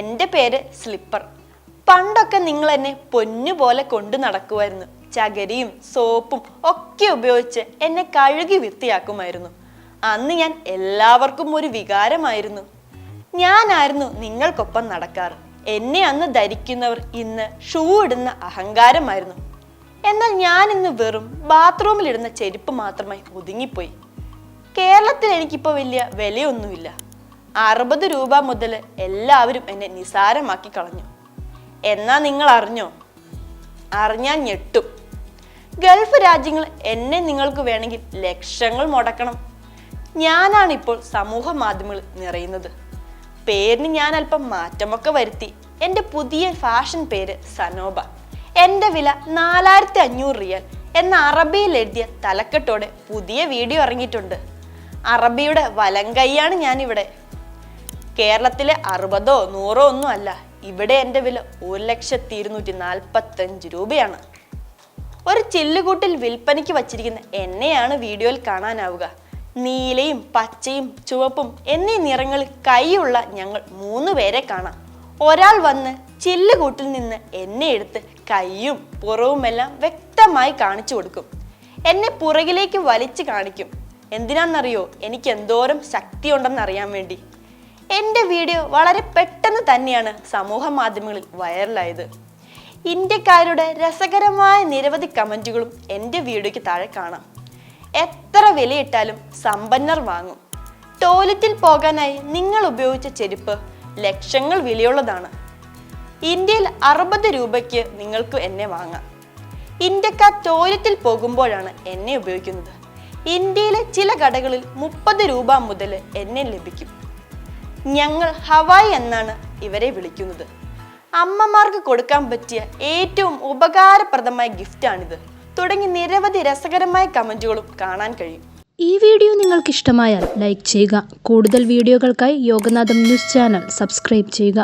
എൻ്റെ പേര് സ്ലിപ്പർ. പണ്ടൊക്കെ നിങ്ങൾ എന്നെ പൊന്നുപോലെ കൊണ്ടു നടക്കുമായിരുന്നു. ചകരിയും സോപ്പും ഒക്കെ ഉപയോഗിച്ച് എന്നെ കഴുകി വൃത്തിയാക്കുമായിരുന്നു. അന്ന് ഞാൻ എല്ലാവർക്കും ഒരു വികാരമായിരുന്നു. ഞാനായിരുന്നു നിങ്ങൾക്കൊപ്പം നടക്കാറ്. എന്നെ അന്ന് ധരിക്കുന്നവർ ഇന്ന് ഷൂ ഇടുന്ന അഹങ്കാരമായിരുന്നു. എന്നാൽ ഞാൻ ഇന്ന് വെറും ബാത്റൂമിലിടുന്ന ചെരുപ്പ് മാത്രമായി ഒതുങ്ങിപ്പോയി. കേരളത്തിൽ എനിക്കിപ്പോൾ വലിയ വിലയൊന്നുമില്ല. 60 രൂപ മുതൽ എല്ലാവരും എന്നെ നിസാരമാക്കി കളഞ്ഞു. എന്നാ നിങ്ങൾ അറിഞ്ഞോ? അറിഞ്ഞാൽ ഞെട്ടും. ഗൾഫ് രാജ്യങ്ങൾ എന്നെ നിങ്ങൾക്ക് വേണമെങ്കിൽ ലക്ഷങ്ങൾ മുടക്കണം. ഞാനാണിപ്പോൾ സമൂഹ മാധ്യമങ്ങളിൽ നിറയുന്നത്. പേരിന് ഞാൻ അല്പം മാറ്റമൊക്കെ വരുത്തി. എൻ്റെ പുതിയ ഫാഷൻ പേര് സനോബ. എൻ്റെ വില 4500 റിയാൽ എന്ന അറബിയിൽ എഴുതിയ തലക്കെട്ടോടെ പുതിയ വീഡിയോ ഇറങ്ങിയിട്ടുണ്ട്. അറബിയുടെ വലങ്കൈയാണ് ഞാനിവിടെ. കേരളത്തിലെ 60ഓ 100ഓ ഒന്നും അല്ല. ഇവിടെ എൻ്റെ വില 1,245,000 രൂപയാണ്. ഒരു ചില്ലുകൂട്ടിൽ വിൽപ്പനയ്ക്ക് വച്ചിരിക്കുന്ന എന്നെയാണ് വീഡിയോയിൽ കാണാനാവുക. നീലയും പച്ചയും ചുവപ്പും എന്നീ നിറങ്ങളിൽ കൈയുള്ള ഞങ്ങൾ 3 പേരെ കാണാം. ഒരാൾ വന്ന് ചില്ലുകൂട്ടിൽ നിന്ന് എന്നെ എടുത്ത് കൈയും പുറവുമെല്ലാം വ്യക്തമായി കാണിച്ചു കൊടുക്കും. എന്നെ പുറകിലേക്ക് വലിച്ചു കാണിക്കും. എന്തിനാണെന്നറിയോ? എനിക്ക് എന്തോരം ശക്തിയുണ്ടെന്നറിയാൻ വേണ്ടി. എൻ്റെ വീഡിയോ വളരെ പെട്ടെന്ന് തന്നെയാണ് സമൂഹ മാധ്യമങ്ങളിൽ വൈറലായത്. ഇന്ത്യക്കാരുടെ രസകരമായ നിരവധി കമൻറ്റുകളും എൻ്റെ വീഡിയോയ്ക്ക് താഴെ കാണാം. എത്ര വിലയിട്ടാലും സമ്പന്നർ വാങ്ങും. ടോയ്ലറ്റിൽ പോകാനായി നിങ്ങൾ ഉപയോഗിച്ച ചെരുപ്പ് ലക്ഷങ്ങൾ വിലയുള്ളതാണ്. ഇന്ത്യയിൽ 60 രൂപയ്ക്ക് നിങ്ങൾക്ക് എന്നെ വാങ്ങാം. ഇന്ത്യക്കാർ ടോയ്ലറ്റിൽ പോകുമ്പോഴാണ് എന്നെ ഉപയോഗിക്കുന്നത്. ഇന്ത്യയിലെ ചില കടകളിൽ 30 രൂപ മുതൽ എന്നെ ലഭിക്കും. ഞങ്ങൾ ഹവായി എന്നാണ് ഇവരെ വിളിക്കുന്നത്. അമ്മമാർക്ക് കൊടുക്കാൻ പറ്റിയ ഏറ്റവും ഉപകാരപ്രദമായ ഗിഫ്റ്റാണിത്. തുടങ്ങി നിരവധി രസകരമായ കമൻറ്റുകളും കാണാൻ കഴിയും. ഈ വീഡിയോ നിങ്ങൾക്ക് ഇഷ്ടമായാൽ ലൈക്ക് ചെയ്യുക. കൂടുതൽ വീഡിയോകൾക്കായി യോഗനാഥം ന്യൂസ് ചാനൽ സബ്സ്ക്രൈബ് ചെയ്യുക.